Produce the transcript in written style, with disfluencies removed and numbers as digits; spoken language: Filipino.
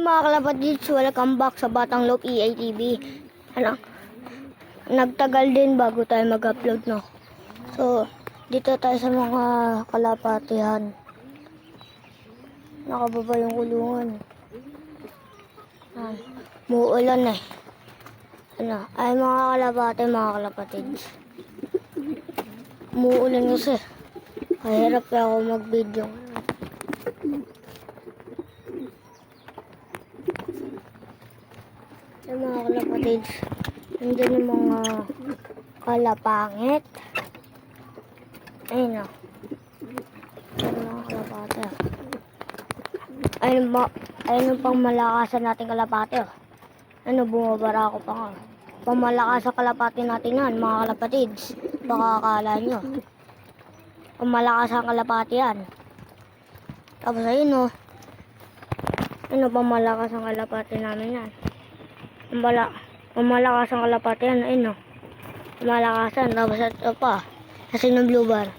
mga kalapatids, welcome back sa Batang Loob EA TV. Ano, nagtagal din bago tayo mag-upload, no? So, dito tayo sa mga kalapatihan. Nakababa yung kulungan. Muulan eh. Ano, ay mga kalapatids. Muulan kasi. Kahirap kaya ako mag-video. Yung mga kalapatids, nandiyan yung mga kalapangit. Ayun o. Yung mga kalapate. Ayun yung pang malakasan natin kalapate o. Ano, bumabara ako pa nga. Pamalakas sa kalapate natin yan, mga kalapatids. Baka akala nyo. Pamalakas ang kalapate yan. Tapos ayun o. Ano, pamalakas ang kalapate namin yan. Pamalakas ang kalapate yan, ayun o. Pamalakasan. Tapos ito pa. Kasi ng blue bar.